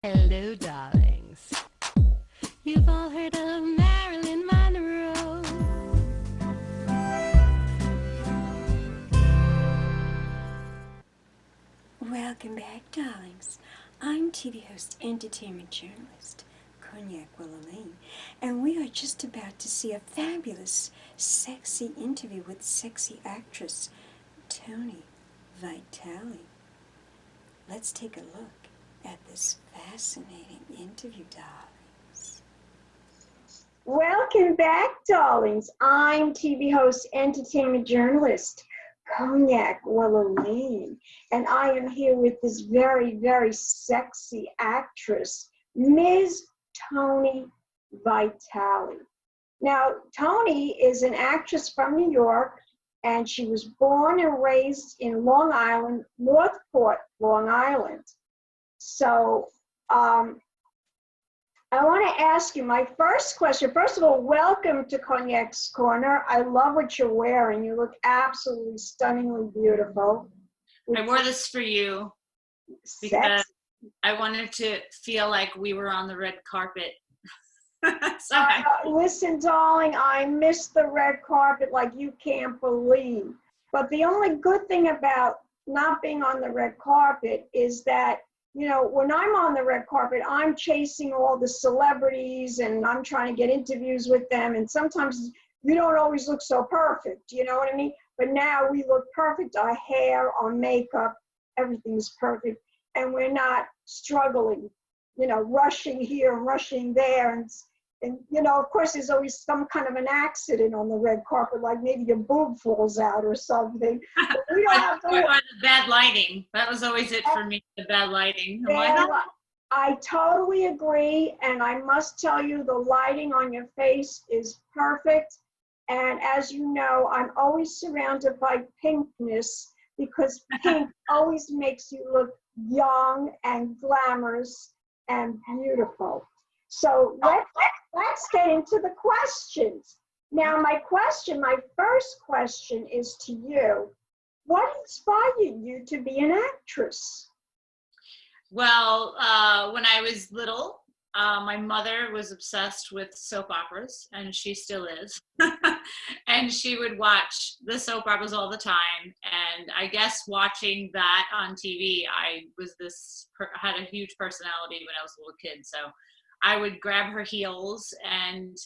Hello, darlings. You've all heard of Marilyn Monroe. Welcome back, darlings. I'm TV host, entertainment journalist, Cognac Wellerlane, and we are just about to see a fabulous, sexy interview with sexy actress, Toni Vitale. Let's take a look at this fascinating interview, darlings. Welcome back, darlings. I'm TV host, entertainment journalist, Cognac Wellerlane, and I am here with this very, very sexy actress, Ms. Toni Vitale. Now, Toni is an actress from New York, and she was born and raised in Long Island, Northport, Long Island. So I want to ask you my first question. First of all, welcome to Cognac's Corner. I love what you're wearing. You look absolutely stunningly beautiful. I wore this for you because I wanted to feel like we were on the red carpet. Listen, darling, I miss the red carpet like you can't believe. But the only good thing about not being on the red carpet is that, you know, when I'm on the red carpet, I'm chasing all the celebrities and I'm trying to get interviews with them. And sometimes you don't always look so perfect, you know what I mean? But now we look perfect. Our hair, our makeup, everything's perfect. And we're not struggling, you know, rushing here and rushing there. And you know, of course, there's always some kind of an accident on the red carpet, like maybe your boob falls out or something. But we don't have to. Or the bad lighting. That was always it for me, the bad lighting. I totally agree, and I must tell you, the lighting on your face is perfect. And as you know, I'm always surrounded by pinkness because pink always makes you look young and glamorous and beautiful. So let's get into the questions. Now, my first question is to you. What inspired you to be an actress? Well, when I was little, my mother was obsessed with soap operas, and she still is. And she would watch the soap operas all the time. And I guess watching that on TV, I had a huge personality when I was a little kid. So I would grab her heels and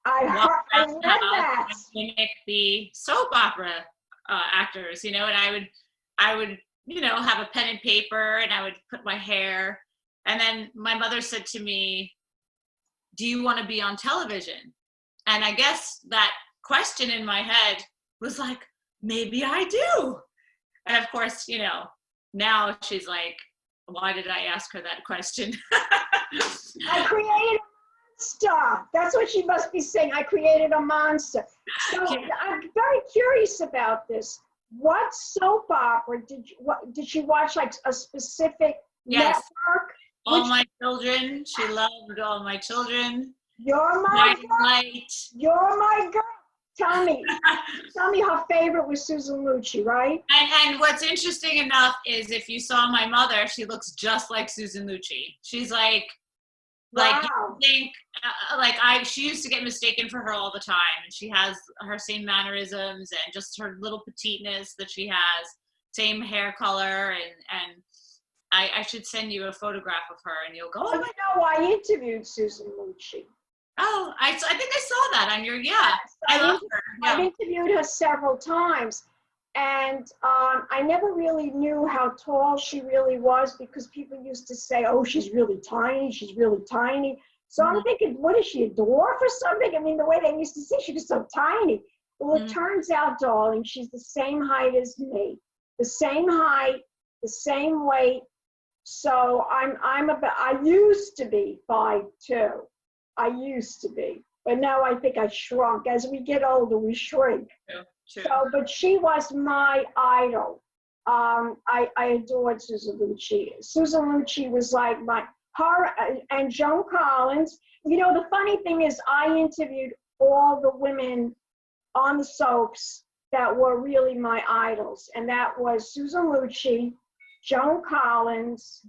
walk around the house and mimic the soap opera actors, you know, and I would, you know, have a pen and paper and I would put my hair. And then my mother said to me, "Do you want to be on television?" And I guess that question in my head was like, maybe I do. And of course, you know, now she's like, why did I ask her that question? I created a monster. That's what she must be saying. I created a monster. So I'm very curious about this. What soap opera did she watch? Like a specific network? All My Children. She loved All My Children. You're my girl. You're my girl. Tell me her favorite was Susan Lucci, right? And what's interesting enough is if you saw my mother, she looks just like Susan Lucci. She's like you think, she used to get mistaken for her all the time, and she has her same mannerisms and just her little petiteness that she has, same hair color, and I should send you a photograph of her, and you'll go. Oh, you know, I interviewed Susan Lucci. Oh, I think I saw that on your, I love her. Yeah. I've interviewed her several times, and I never really knew how tall she really was because people used to say, oh, she's really tiny. So I'm thinking, what is she, a dwarf or something? I mean, the way they used to say she was so tiny. Well, it turns out, darling, she's the same height as me, the same height, the same weight. So I used to be 5'2". I used to be, but now I think I shrunk. As we get older, we shrink. True. So, but she was my idol. I adored Susan Lucci. Susan Lucci was like her and Joan Collins. You know, the funny thing is I interviewed all the women on the soaps that were really my idols. And that was Susan Lucci, Joan Collins,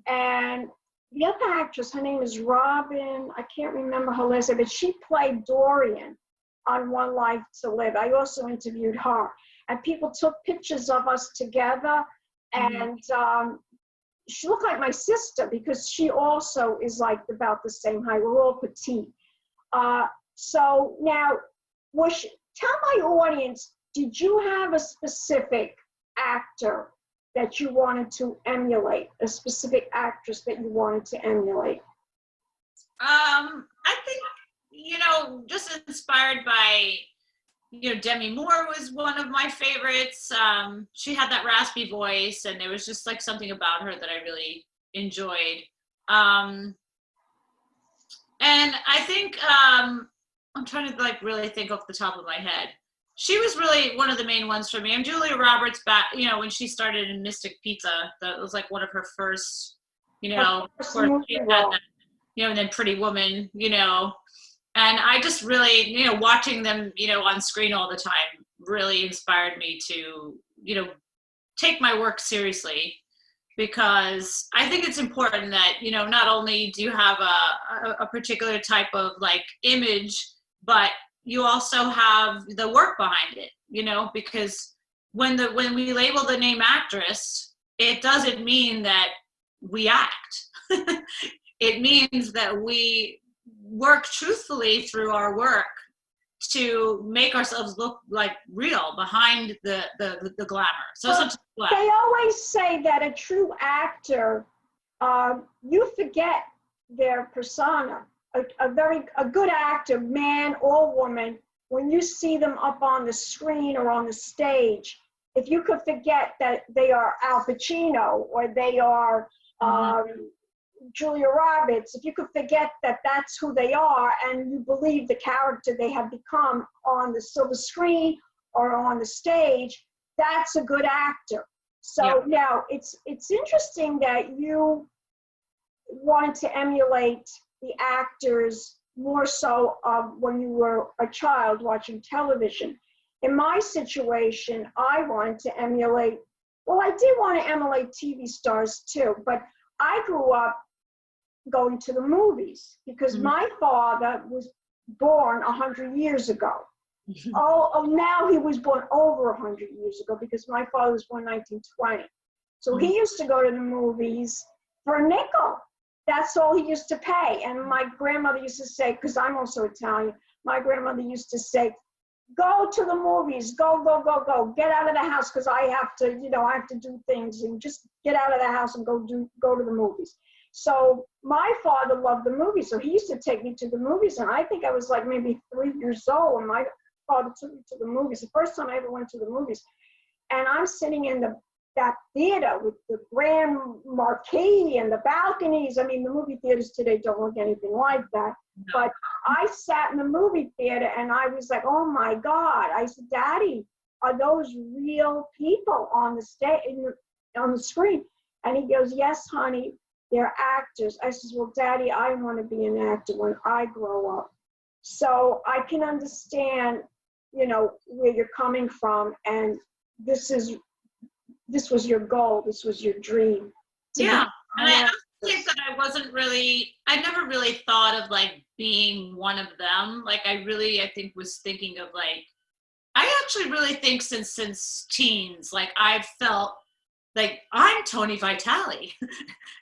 and the other actress, her name is Robin, I can't remember her last name, but she played Dorian on One Life to Live. I also interviewed her. And people took pictures of us together, and she looked like my sister because she also is like about the same height. We're all petite. So now, tell my audience, did you have a specific actor that you wanted to emulate, a specific actress that you wanted to emulate? I think, just inspired by, Demi Moore was one of my favorites. She had that raspy voice, and there was just like something about her that I really enjoyed. And I think, I'm trying to like really think off the top of my head. She was really one of the main ones for me. And Julia Roberts, back, when she started in Mystic Pizza, that was like one of her first, and then Pretty Woman, and I just really, watching them, on screen all the time really inspired me to, take my work seriously, because I think it's important that, not only do you have a particular type of like image, but you also have the work behind it, because when we label the name actress, it doesn't mean that we act. It means that we work truthfully through our work to make ourselves look like real behind the glamour. So they always say that a true actor, you forget their persona. A good actor, man or woman, when you see them up on the screen or on the stage, if you could forget that they are Al Pacino or they are Julia Roberts, if you could forget that that's who they are and you believe the character they have become on the silver screen or on the stage, that's a good actor. So now it's interesting that you wanted to emulate the actors more so when you were a child watching television. In my situation, I wanted to emulate, well, I did want to emulate TV stars too, but I grew up going to the movies because my father was born 100 years ago. Now he was born over 100 years ago because my father was born 1920. So he used to go to the movies for a nickel. That's all he used to pay. And my grandmother used to say, because I'm also Italian, my grandmother used to say, go to the movies, go, go, go, go. Get out of the house because I have to, I have to do things, and just get out of the house and go to the movies. So my father loved the movies, so he used to take me to the movies, and I think I was like maybe 3 years old when my father took me to the movies, the first time I ever went to the movies. And I'm sitting in that theater with the grand marquee and the balconies. I mean, the movie theaters today don't look anything like that. But I sat in the movie theater and I was like, oh my God. I said, Daddy, are those real people on the stage, on the screen? And he goes, yes, honey, they're actors. I says, well, Daddy, I want to be an actor when I grow up. So I can understand, where you're coming from, and this was your goal, this was your dream. Yeah, and I also think that I never really thought of like being one of them. Like I think was thinking of like, I actually really think since teens, like I've felt like I'm Toni Vitale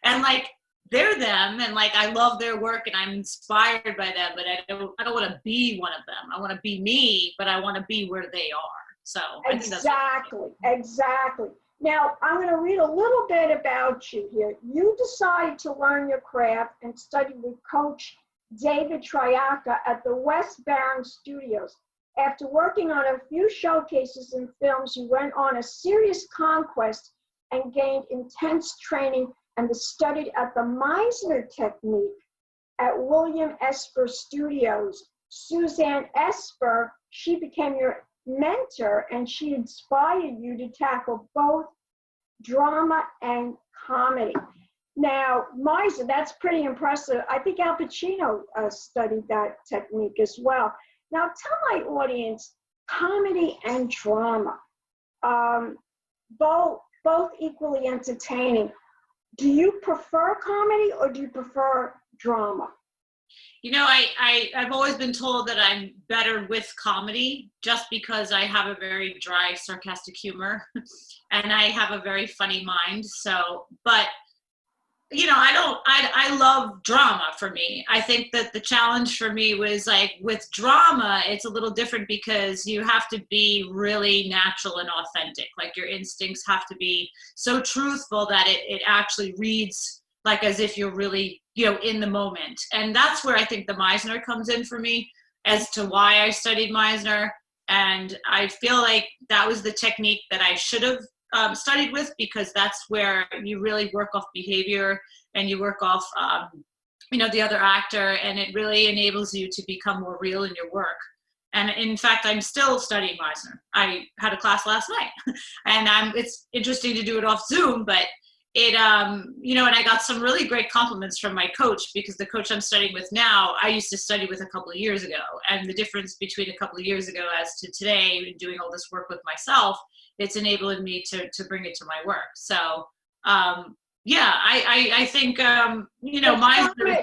and like they're them, and like I love their work and I'm inspired by them, but I don't want to be one of them. I want to be me, but I want to be where they are. So I think that's exactly. Now, I'm going to read a little bit about you here. You decided to learn your craft and study with Coach David Triaca at the West Barron Studios. After working on a few showcases and films, you went on a serious conquest and gained intense training and studied at the Meisner technique at William Esper Studios. Suzanne Esper, she became your mentor, and she inspired you to tackle both drama and comedy. Now, Meisner, that's pretty impressive. I think Al Pacino studied that technique as well. Now, tell my audience, comedy and drama, both equally entertaining. do you prefer comedy or do you prefer drama? You know, I've always been told that I'm better with comedy just because I have a very dry, sarcastic humor and I have a very funny mind. So, but you know, I love drama for me. I think that the challenge for me was like with drama, it's a little different because you have to be really natural and authentic. Like your instincts have to be so truthful that it actually reads like as if you're really, you know, in the moment. And that's where I think the Meisner comes in for me as to why I studied Meisner. And I feel like that was the technique that I should have studied with, because that's where you really work off behavior and you work off, you know, the other actor, and it really enables you to become more real in your work. And in fact, I'm still studying Meisner. I had a class last night, and it's interesting to do it off Zoom, but it, you know, and I got some really great compliments from my coach, because the coach I'm studying with now, I used to study with a couple of years ago. And the difference between a couple of years ago as to today, doing all this work with myself, it's enabling me to bring it to my work. So, yeah, I think, you know,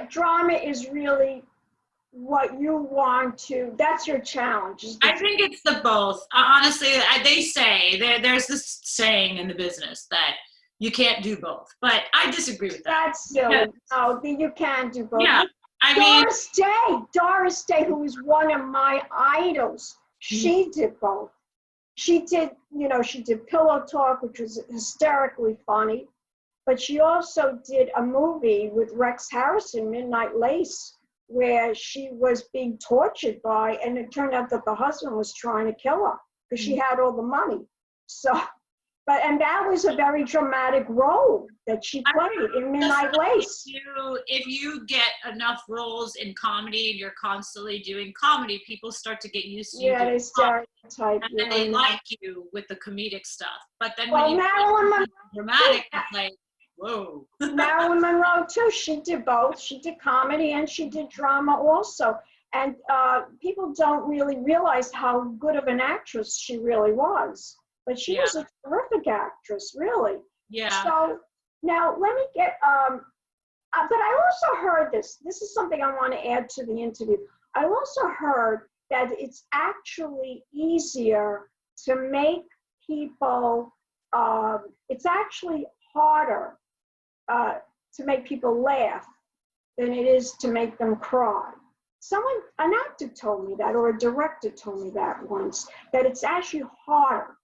drama is really what you want to, that's your challenge. I think it's the both. Honestly, they say, there's this saying in the business that you can't do both, but I disagree with that. That's silly. No, you can't do both. Yeah, I mean, Doris Day, who is one of my idols, she did both. She did, you know, she did Pillow Talk, which was hysterically funny, but she also did a movie with Rex Harrison, Midnight Lace, where she was being tortured by, and it turned out that the husband was trying to kill her because she had all the money. So, and that was a very dramatic role that she played in Midnight Lace. If you get enough roles in comedy and you're constantly doing comedy, people start to get used to you. Yeah, they stereotype. And then they like you with the comedic stuff. But then well, when you dramatic, it's like, whoa. Marilyn Monroe too. She did both. She did comedy and she did drama also. And people don't really realize how good of an actress she really was. But she was a terrific actress, really. Yeah. So now let me get, but I also heard this. This is something I want to add to the interview. I also heard that it's actually easier to make people, it's actually harder to make people laugh than it is to make them cry. An actor told me that, or a director told me that once, that it's actually harder.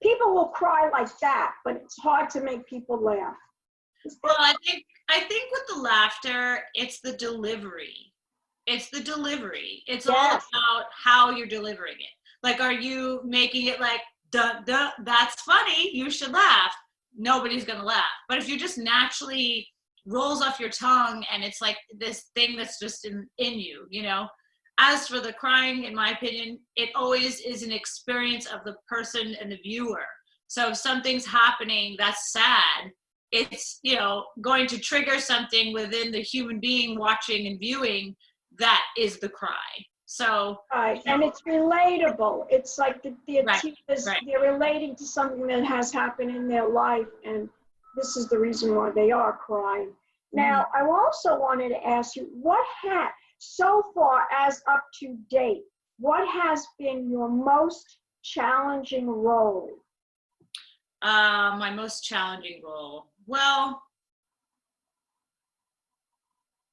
People will cry like that, but it's hard to make people laugh. Well, I think with the laughter, it's the delivery. It's the delivery. It's all about how you're delivering it. Like, are you making it like, duh, duh, that's funny, you should laugh? Nobody's gonna laugh. But if you just naturally rolls off your tongue and it's like this thing that's just in you, you know? As for the crying, in my opinion, it always is an experience of the person and the viewer. So if something's happening that's sad, it's, you know, going to trigger something within the human being watching and viewing. That is the cry. So right, and it's relatable. It's like they're relating to something that has happened in their life, and this is the reason why they are crying. Now, I also wanted to ask you, so far as up to date, what has been your most challenging role? My most challenging role. Well,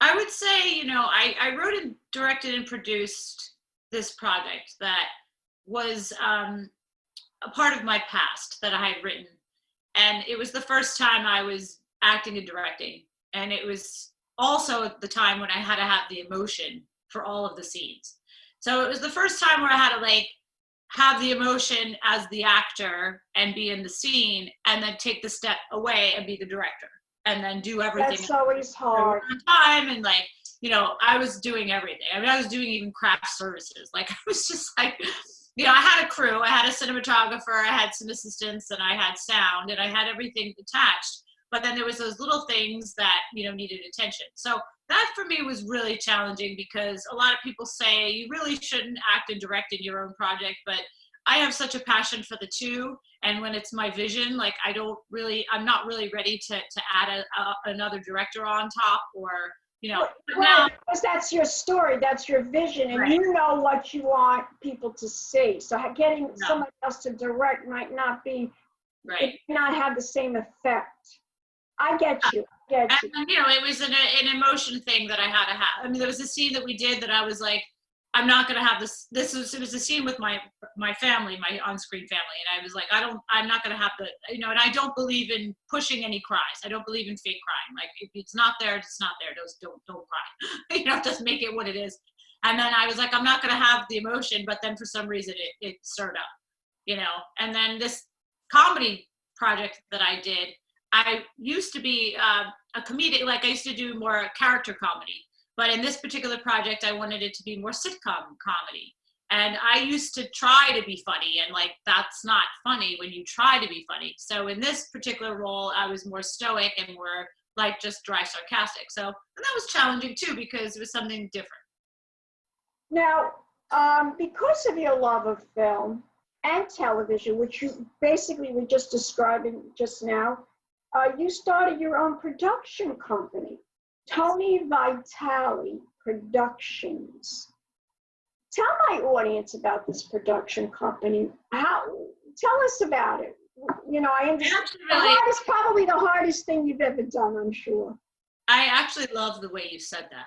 I would say, you know, I wrote and directed and produced this project that was a part of my past that I had written. And it was the first time I was acting and directing. And it was also at the time when I had to have the emotion for all of the scenes. So it was the first time where I had to like have the emotion as the actor and be in the scene, and then take the step away and be the director, and then do everything. That's always hard. On time, and like, you know, I was doing everything. I mean, I was doing even craft services. Like, I was just like, you know, I had a crew, I had a cinematographer, I had some assistants, and I had sound, and I had everything attached. But then there was those little things that, you know, needed attention. So that for me was really challenging, because a lot of people say you really shouldn't act and direct in your own project, but I have such a passion for the two. And when it's my vision, like I'm not really ready to add another director on top, or, you know, right, because that's your story, that's your vision, and right. you know what you want people to see. So getting No. somebody else to direct might not be, Right. it may not have the same effect. I get you. And, you know, it was an emotion thing that I had to have. I mean, there was a scene that we did that I was like, I'm not going to have this. It was a scene with my family, my on-screen family. And I was like, I'm not going to have you know, and I don't believe in pushing any cries. I don't believe in fake crying. Like, if it's not there, it's not there. Don't cry. You know, just make it what it is. And then I was like, I'm not going to have the emotion, but then for some reason it stirred up, you know. And then this comedy project that I did, I used to be a comedian, like I used to do more character comedy. But in this particular project, I wanted it to be more sitcom comedy. And I used to try to be funny, and like, that's not funny when you try to be funny. So in this particular role, I was more stoic and more like just dry sarcastic. So, and that was challenging too, because it was something different. Now, because of your love of film and television, which you basically were just describing just now, you started your own production company, Toni Vitale Productions. Tell my audience about this production company. Tell us about it. You know, I understand. Probably the hardest thing you've ever done, I'm sure. I actually love the way you said that.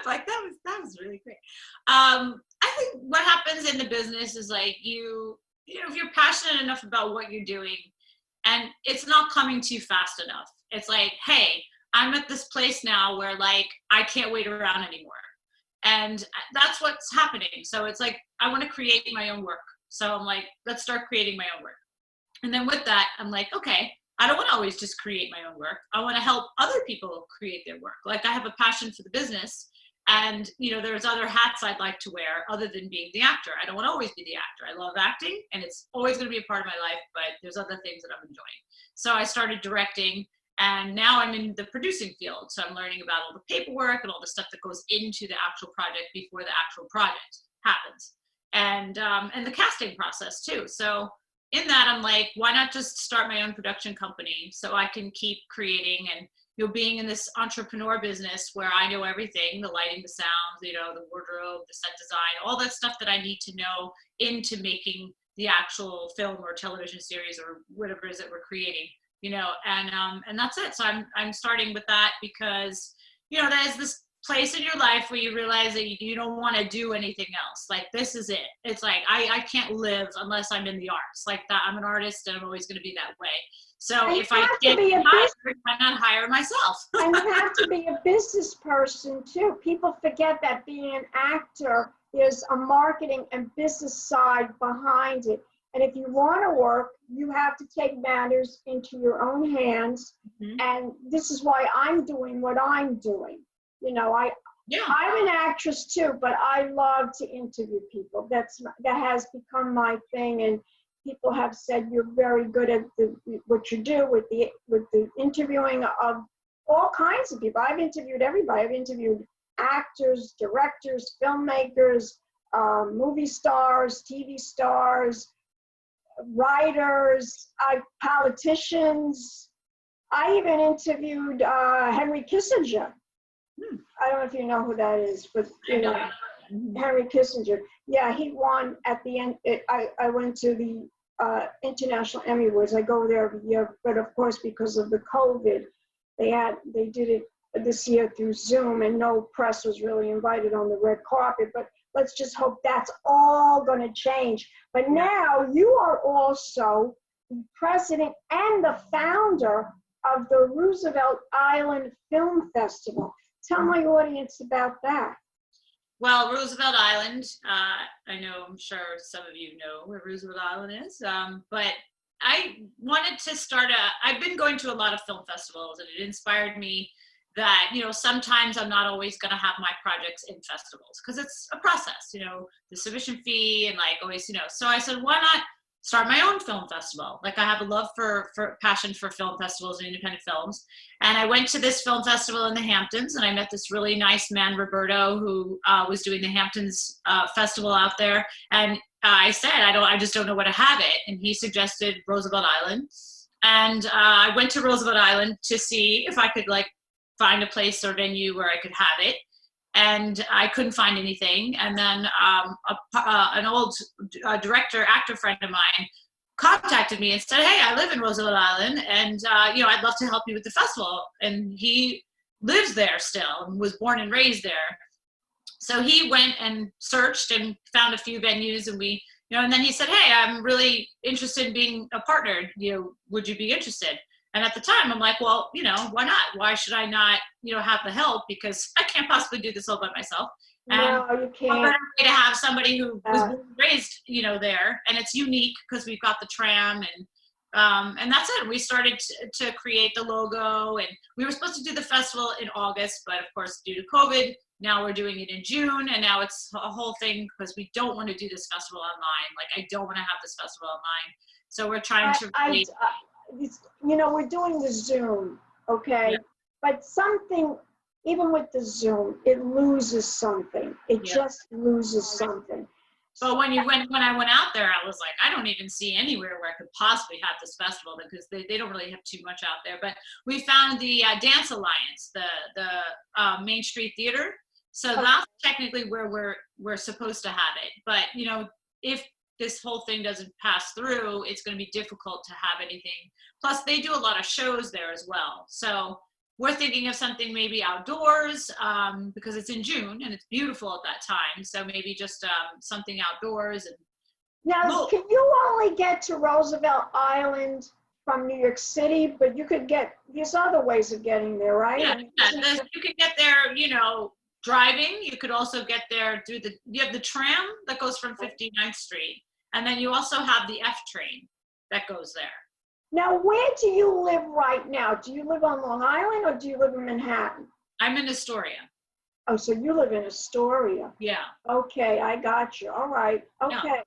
Like, that was really great. I think what happens in the business is like, you know, if you're passionate enough about what you're doing and it's not coming to you fast enough, it's like, hey, I'm at this place now where like, I can't wait around anymore. And that's what's happening. So it's like, I want to create my own work. So I'm like, let's start creating my own work. And then with that, I'm like, okay, I don't want to always just create my own work. I want to help other people create their work. Like, I have a passion for the business, and, you know, there's other hats I'd like to wear other than being the actor. I don't want to always be the actor. I love acting, and it's always going to be a part of my life, but there's other things that I'm enjoying. So I started directing, and now I'm in the producing field. So I'm learning about all the paperwork and all the stuff that goes into the actual project before the actual project happens. And the casting process too. So in that, I'm like, why not just start my own production company so I can keep creating, and, you know, being in this entrepreneur business where I know everything, the lighting, the sound, you know, the wardrobe, the set design, all that stuff that I need to know into making the actual film or television series or whatever it is that we're creating, you know, and that's it. So I'm starting with that because, you know, there's this place in your life where you realize that you don't want to do anything else. Like, this is it. It's like, I can't live unless I'm in the arts. Like, that, I'm an artist and I'm always going to be that way. So if I get hired, why not hire myself? And you have to be a business person too. People forget that being an actor, there's a marketing and business side behind it. And if you want to work, you have to take matters into your own hands. Mm-hmm. And this is why I'm doing what I'm doing. You know, I'm an actress too, but I love to interview people. That has become my thing, and people have said you're very good at what you do with the interviewing of all kinds of people. I've interviewed everybody. I've interviewed actors, directors, filmmakers, movie stars, TV stars, writers, politicians. I even interviewed Henry Kissinger. I don't know if you know who that is, but you know, Henry Kissinger. Yeah, he won at the end. I went to the International Emmy Awards. I go there every year, but of course, because of the COVID, they did it this year through Zoom, and no press was really invited on the red carpet. But let's just hope that's all going to change. But now you are also the president and the founder of the Roosevelt Island Film Festival. Tell my audience about that. Well, Roosevelt Island, I'm sure some of you know where Roosevelt Island is, but I wanted to I've been going to a lot of film festivals, and it inspired me that, you know, sometimes I'm not always going to have my projects in festivals because it's a process, you know, the submission fee and like always, you know, so I said, why not start my own film festival. Like, I have a love for passion for film festivals and independent films. And I went to this film festival in the Hamptons, and I met this really nice man, Roberto, who was doing the Hamptons festival out there. And I said, I just don't know where to have it. And he suggested Roosevelt Island. And I went to Roosevelt Island to see if I could like find a place or venue where I could have it. And I couldn't find anything. And then an old actor friend of mine contacted me and said, hey, I live in Roosevelt Island, and I'd love to help you with the festival. And he lives there still and was born and raised there. So he went and searched and found a few venues, and we, and then he said, hey, I'm really interested in being a partner. Would you be interested? And at the time, I'm like, well, why not? Why should I not, have the help? Because I can't possibly do this all by myself. And no, you can't. What better way to have somebody who was raised, there, and it's unique because we've got the tram, and that's it. We started to create the logo, and we were supposed to do the festival in August, but of course, due to COVID, now we're doing it in June, and now it's a whole thing because we don't want to do this festival online. Like, I don't want to have this festival online. So we're trying to really... we're doing the Zoom, okay? Yeah. But something, even with the Zoom, it loses something. It just loses something. But when I went out there, I was like, I don't even see anywhere where I could possibly have this festival, because they don't really have too much out there. But we found the Dance Alliance, the Main Street Theater. So that's technically where we're supposed to have it. But, if this whole thing doesn't pass through, it's going to be difficult to have anything. Plus, they do a lot of shows there as well. So we're thinking of something maybe outdoors, because it's in June and it's beautiful at that time. So maybe just something outdoors. And now, can you only get to Roosevelt Island from New York City? But you could get, there's other ways of getting there, right? Yeah, you can get there, driving. You could also get there through you have the tram that goes from 59th Street. And then you also have the F train that goes there. Now, where do you live right now? Do you live on Long Island or do you live in Manhattan? I'm in Astoria. Oh, so you live in Astoria. Yeah. Okay, I got you. All right. Okay. Yeah.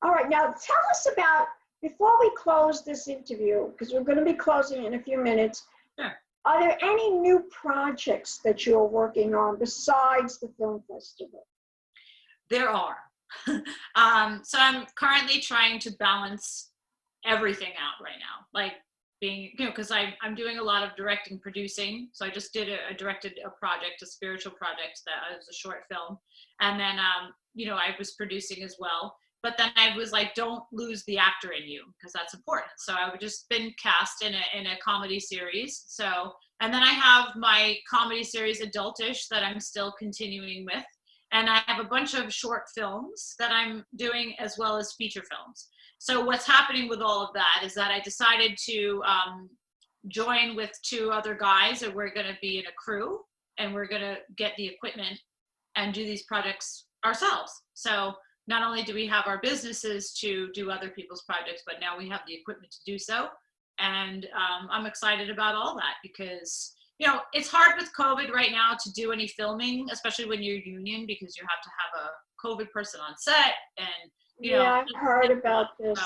All right. Now, tell us about, before we close this interview, because we're going to be closing in a few minutes. Sure. Are there any new projects that you're working on besides the film festival? There are. So I'm currently trying to balance everything out right now, like being, because I'm doing a lot of directing, producing. So I just directed a project, a spiritual project that was a short film. And then, I was producing as well. But then I was like, don't lose the actor in you, because that's important. So I've just been cast in a comedy series. So, and then I have my comedy series Adultish that I'm still continuing with. And I have a bunch of short films that I'm doing, as well as feature films. So what's happening with all of that is that I decided to join with two other guys, and we're going to be in a crew, and we're going to get the equipment and do these projects ourselves. So not only do we have our businesses to do other people's projects, but now we have the equipment to do so. And I'm excited about all that, because, it's hard with COVID right now to do any filming, especially when you're union, because you have to have a COVID person on set. And, yeah, I heard about this.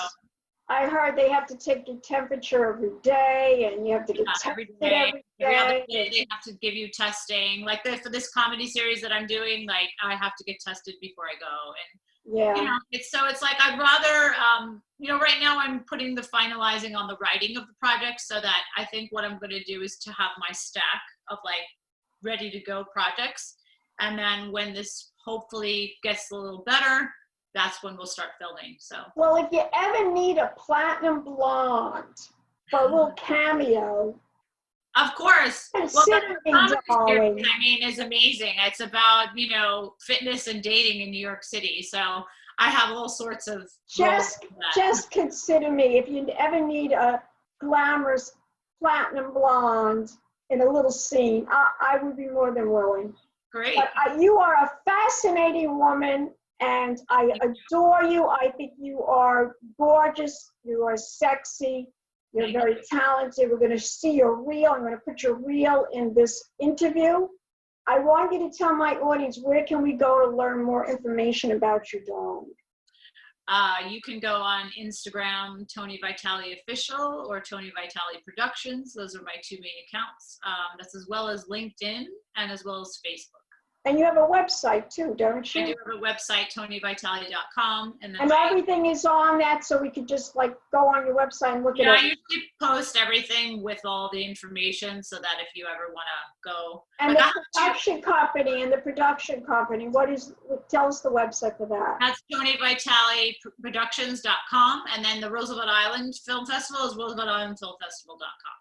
I heard they have to take your temperature every day, and you have to get tested every day. Every other day they have to give you testing. Like for this comedy series that I'm doing, like I have to get tested before I go. And yeah, it's like I'd rather, right now I'm putting the finalizing on the writing of the project, so that I think what I'm going to do is to have my stack of like ready to go projects. And then when this hopefully gets a little better, that's when we'll start filming. So, well, if you ever need a platinum blonde for a little cameo, of course. consider me, darling. I mean, is amazing. It's about, fitness and dating in New York City. So I have all sorts of just consider me if you ever need a glamorous platinum blonde in a little scene. I would be more than willing. Great. But you are a fascinating woman, and I adore you. I think you are gorgeous. You are sexy. You're very talented. We're going to see your reel. I'm going to put your reel in this interview. I want you to tell my audience, where can we go to learn more information about you, darling? You can go on Instagram, Toni Vitale Official or Toni Vitale Productions. Those are my two main accounts. That's as well as LinkedIn and as well as Facebook. And you have a website too, don't you? I do have a website, ToniVitale.com. And everything is on that, so we could just like go on your website and look at it. I usually post everything with all the information so that if you ever want to go. And the production company, tell us the website for that. That's ToniVitaleProductions.com. And then the Roosevelt Island Film Festival is RooseveltIslandFilmFestival.com.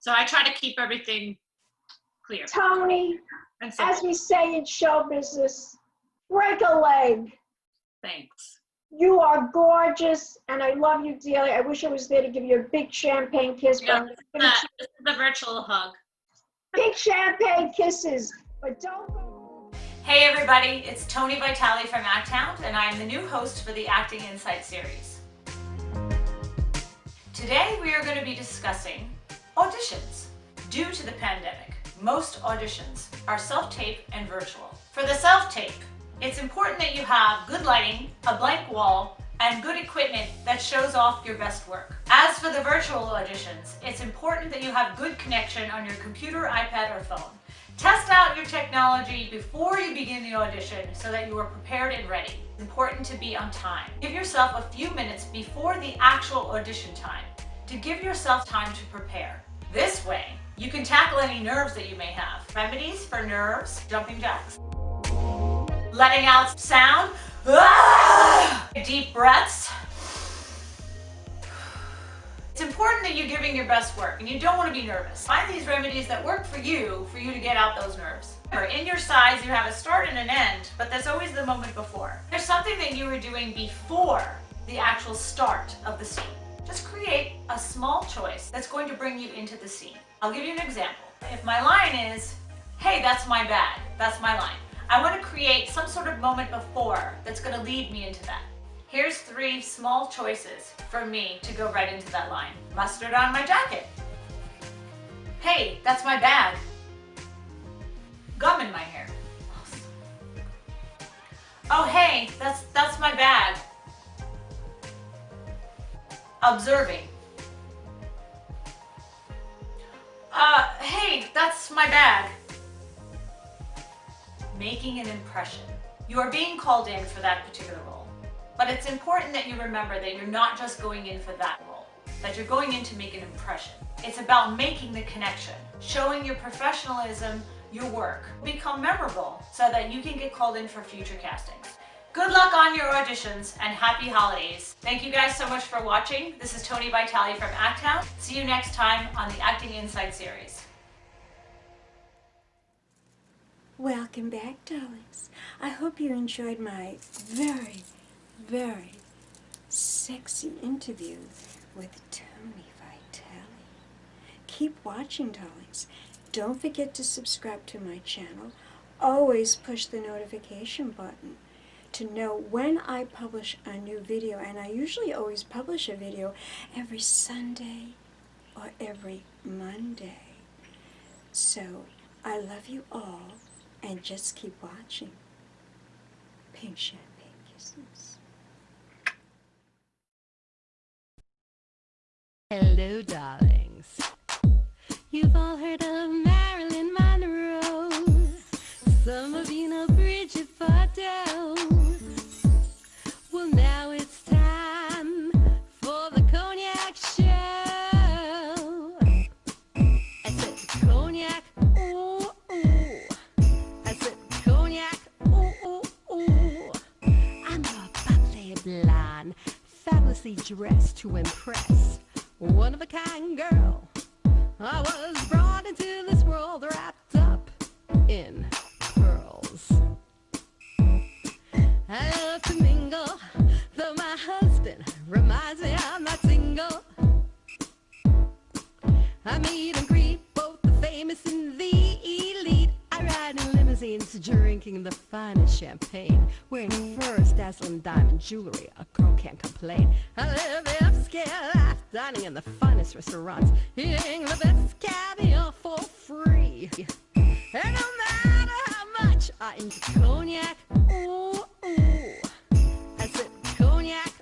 So I try to keep everything clear. Toni, as we say in show business, break a leg. Thanks. You are gorgeous, and I love you dearly. I wish I was there to give you a big champagne kiss. Yeah, this is the virtual hug. Big champagne kisses, but don't go. Hey everybody, it's Toni Vitale from ActHound, and I'm the new host for the Acting Insight series. Today we are going to be discussing auditions. Due to the pandemic, most auditions are self-tape and virtual. For the self-tape, it's important that you have good lighting, a blank wall, and good equipment that shows off your best work. As for the virtual auditions, it's important that you have good connection on your computer, iPad, or phone. Test out your technology before you begin the audition so that you are prepared and ready. It's important to be on time. Give yourself a few minutes before the actual audition time to give yourself time to prepare. This way, you can tackle any nerves that you may have. Remedies for nerves, jumping jacks. Letting out sound, deep breaths. It's important that you're giving your best work and you don't want to be nervous. Find these remedies that work for you to get out those nerves. In your size, you have a start and an end, but there's always the moment before. There's something that you were doing before the actual start of the scene. Just create a small choice that's going to bring you into the scene. I'll give you an example. If my line is, hey, that's my bag, that's my line. I want to create some sort of moment before that's going to lead me into that. Here's 3 small choices for me to go right into that line. Mustard on my jacket. Hey, that's my bag. Gum in my hair. Oh, hey, that's my bag. Observing. Hey, that's my bag. Making an impression. You are being called in for that particular role, but it's important that you remember that you're not just going in for that role, that you're going in to make an impression. It's about making the connection, showing your professionalism, your work, become memorable so that you can get called in for future castings. Good luck on your auditions and happy holidays. Thank you guys so much for watching. This is Toni Vitale from ActHound. See you next time on the Acting Insight series. Welcome back, darlings. I hope you enjoyed my very, very sexy interview with Toni Vitale. Keep watching, darlings. Don't forget to subscribe to my channel. Always push the notification button to know when I publish a new video. And I usually always publish a video every Sunday or every Monday. So I love you all. And just keep watching. Pink champagne kisses. Hello, darlings. You've all heard of Marilyn Monroe. Some of you know Bridget Bardot. Well, now it's time for the cognac show. I said cognac. Ooh, ooh. I said cognac, ooh, ooh, ooh. I'm a bubbly blonde, fabulously dressed to impress. One of a kind girl. I was brought into this world wrapped up in pearls. I love to mingle, though my husband reminds me I'm not single. I meet and greet both the famous and the elite. I ride in limousines, drinking the finest champagne, wearing furs, dazzling diamond jewelry. A girl can't complain. I live the upscale life, dining in the finest restaurants, eating the best caviar for free. And no matter how much I enjoy cognac, ooh, ooh, I said cognac,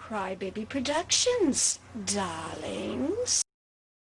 Crybaby Productions, darlings.